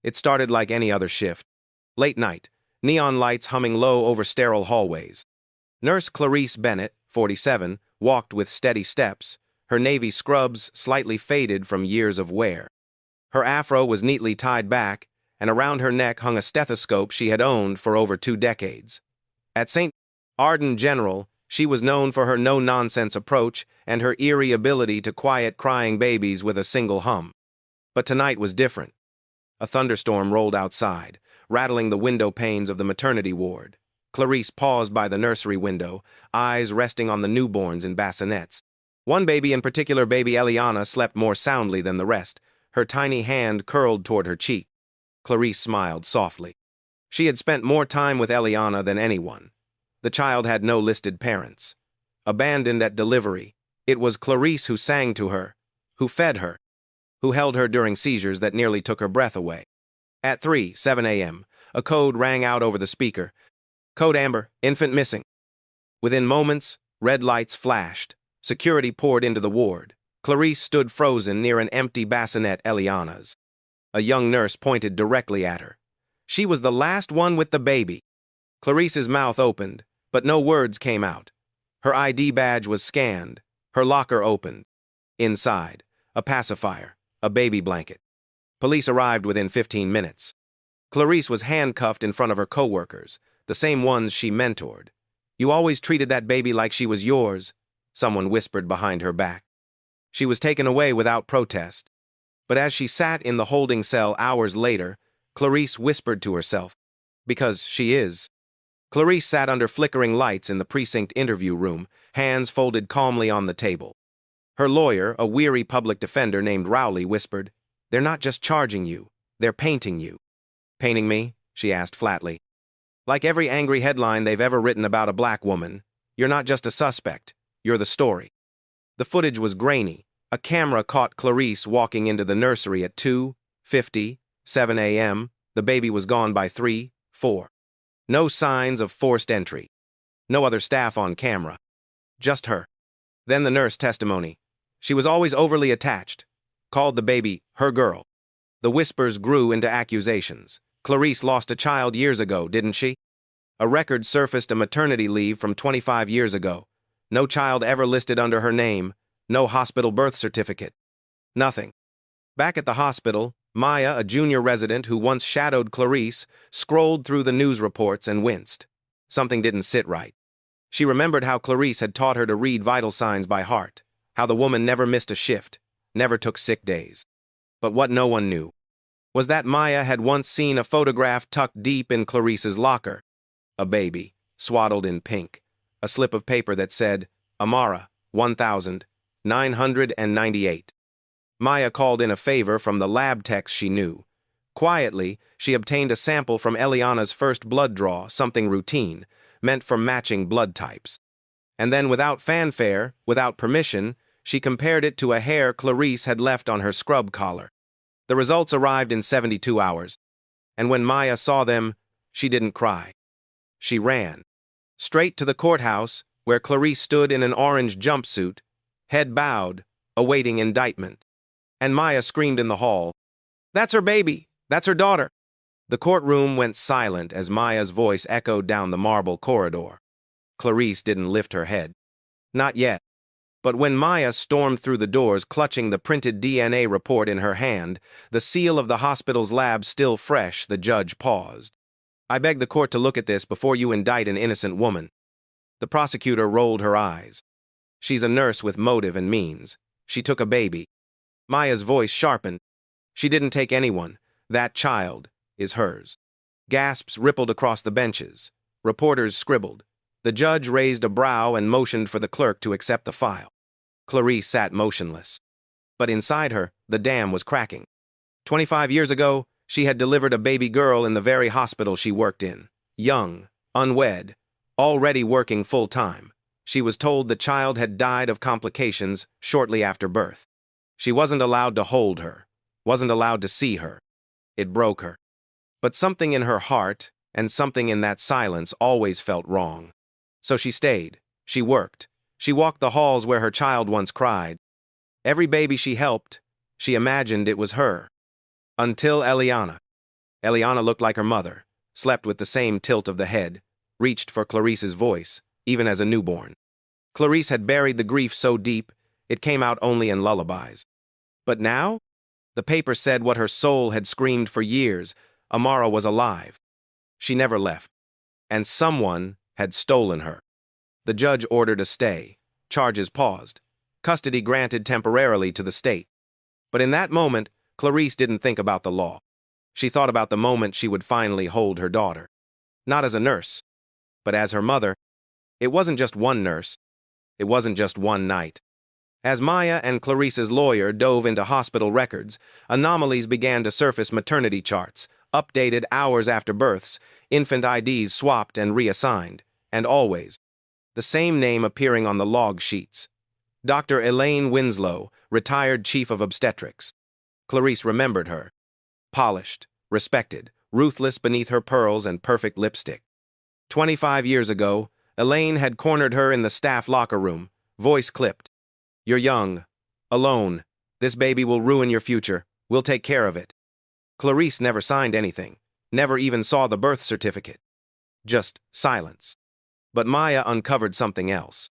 It started like any other shift. Late night, neon lights humming low over sterile hallways. Nurse Clarice Bennett, 47, walked with steady steps, her navy scrubs slightly faded from years of wear. Her afro was neatly tied back, and around her neck hung a stethoscope she had owned for over 2 decades. At St. Arden General, she was known for her no-nonsense approach and her eerie ability to quiet crying babies with a single hum. But tonight was different. A thunderstorm rolled outside, rattling the window panes of the maternity ward. Clarice paused by the nursery window, eyes resting on the newborns in bassinets. One baby in particular, baby Eliana, slept more soundly than the rest, her tiny hand curled toward her cheek. Clarice smiled softly. She had spent more time with Eliana than anyone. The child had no listed parents. Abandoned at delivery, it was Clarice who sang to her, who fed her, who held her during seizures that nearly took her breath away. At 3:07 a.m., a code rang out over the speaker. Code Amber, infant missing. Within moments, red lights flashed. Security poured into the ward. Clarice stood frozen near an empty bassinet Eliana's. A young nurse pointed directly at her. She was the last one with the baby. Clarice's mouth opened, but no words came out. Her ID badge was scanned. Her locker opened. Inside, a pacifier, a baby blanket. Police arrived within 15 minutes. Clarice was handcuffed in front of her coworkers, the same ones she mentored. You always treated that baby like she was yours, someone whispered behind her back. She was taken away without protest. But as she sat in the holding cell hours later, Clarice whispered to herself, because she is. Clarice sat under flickering lights in the precinct interview room, hands folded calmly on the table. Her lawyer, a weary public defender named Rowley, whispered, "They're not just charging you, they're painting you." "Painting me?" she asked flatly. "Like every angry headline they've ever written about a black woman, you're not just a suspect, you're the story." The footage was grainy. A camera caught Clarice walking into the nursery at 2:57 a.m. The baby was gone by 3:04. No signs of forced entry. No other staff on camera. Just her. Then the nurse testimony. She was always overly attached. Called the baby her girl. The whispers grew into accusations. Clarice lost a child years ago, didn't she? A record surfaced, a maternity leave from 25 years ago. No child ever listed under her name. No hospital birth certificate. Nothing. Back at the hospital, Maya, a junior resident who once shadowed Clarice, scrolled through the news reports and winced. Something didn't sit right. She remembered how Clarice had taught her to read vital signs by heart, how the woman never missed a shift, never took sick days. But what no one knew was that Maya had once seen a photograph tucked deep in Clarice's locker. A baby, swaddled in pink, a slip of paper that said, Amara, 1998. Maya called in a favor from the lab techs she knew. Quietly, she obtained a sample from Eliana's first blood draw, something routine, meant for matching blood types. And then, without fanfare, without permission, she compared it to a hair Clarice had left on her scrub collar. The results arrived in 72 hours, and when Maya saw them, she didn't cry. She ran. Straight to the courthouse, where Clarice stood in an orange jumpsuit, head bowed, awaiting indictment. And Maya screamed in the hall, "That's her baby! That's her daughter!" The courtroom went silent as Maya's voice echoed down the marble corridor. Clarice didn't lift her head. Not yet. But when Maya stormed through the doors clutching the printed DNA report in her hand, the seal of the hospital's lab still fresh, the judge paused. "I beg the court to look at this before you indict an innocent woman." The prosecutor rolled her eyes. "She's a nurse with motive and means. She took a baby." Maya's voice sharpened. "She didn't take anyone. That child is hers." Gasps rippled across the benches. Reporters scribbled. The judge raised a brow and motioned for the clerk to accept the file. Clarice sat motionless. But inside her, the dam was cracking. 25 years ago, she had delivered a baby girl in the very hospital she worked in. Young, unwed, already working full-time. She was told the child had died of complications shortly after birth. She wasn't allowed to hold her, wasn't allowed to see her. It broke her. But something in her heart and something in that silence always felt wrong. So she stayed. She worked. She walked the halls where her child once cried. Every baby she helped, she imagined it was her. Until Eliana. Eliana looked like her mother, slept with the same tilt of the head, reached for Clarice's voice, even as a newborn. Clarice had buried the grief so deep, it came out only in lullabies. But now? The paper said what her soul had screamed for years. Amara was alive. She never left. And someone had stolen her. The judge ordered a stay. Charges paused. Custody granted temporarily to the state. But in that moment, Clarice didn't think about the law. She thought about the moment she would finally hold her daughter. Not as a nurse, but as her mother. It wasn't just one nurse. It wasn't just one night. As Maya and Clarice's lawyer dove into hospital records, anomalies began to surface: maternity charts, updated hours after births, infant IDs swapped and reassigned, and always the same name appearing on the log sheets. Dr. Elaine Winslow, retired chief of obstetrics. Clarice remembered her. Polished, respected, ruthless beneath her pearls and perfect lipstick. 25 years ago, Elaine had cornered her in the staff locker room, voice clipped. "You're young, alone. This baby will ruin your future. We'll take care of it." Clarice never signed anything, never even saw the birth certificate. Just silence. But Maya uncovered something else.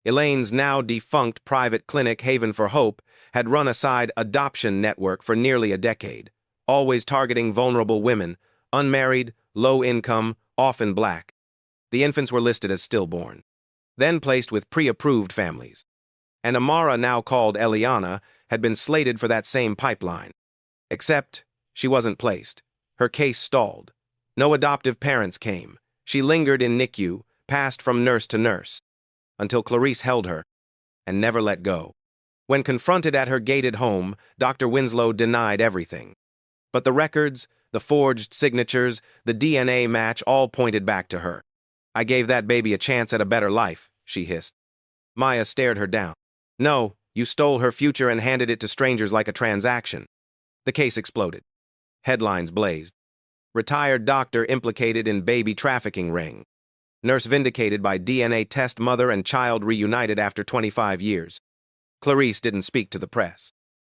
Elaine's now defunct private clinic, Haven for Hope, had run a side adoption network for nearly a decade, always targeting vulnerable women, unmarried, low income, often black. The infants were listed as stillborn, then placed with pre-approved families. And Amara, now called Eliana, had been slated for that same pipeline. Except she wasn't placed. Her case stalled. No adoptive parents came. She lingered in NICU, passed from nurse to nurse, until Clarice held her and never let go. When confronted at her gated home, Dr. Winslow denied everything. But the records, the forged signatures, the DNA match all pointed back to her. "I gave that baby a chance at a better life," she hissed. Maya stared her down. "No, you stole her future and handed it to strangers like a transaction." The case exploded. Headlines blazed. Retired doctor implicated in baby trafficking ring. Nurse vindicated by DNA test, mother and child reunited after 25 years. Clarice didn't speak to the press.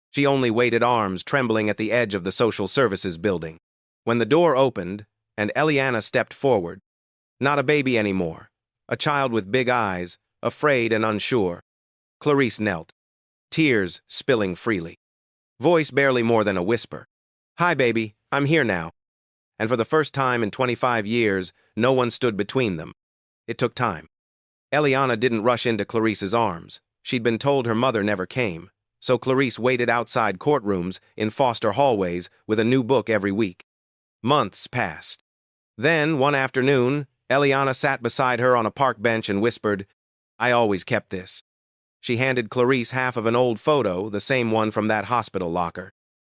She only waited, arms trembling, at the edge of the social services building. When the door opened and Eliana stepped forward, not a baby anymore, a child with big eyes, afraid and unsure. Clarice knelt, tears spilling freely. Voice barely more than a whisper. "Hi, baby, I'm here now." And for the first time in 25 years, no one stood between them. It took time. Eliana didn't rush into Clarice's arms. She'd been told her mother never came, so Clarice waited outside courtrooms, in foster hallways, with a new book every week. Months passed. Then, one afternoon, Eliana sat beside her on a park bench and whispered, "I always kept this." She handed Clarice half of an old photo, the same one from that hospital locker.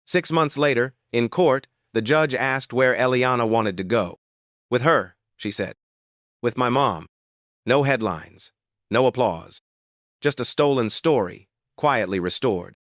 6 months later, in court, the judge asked where Eliana wanted to go. "With her," she said. "With my mom." No headlines, no applause. Just a stolen story, quietly restored.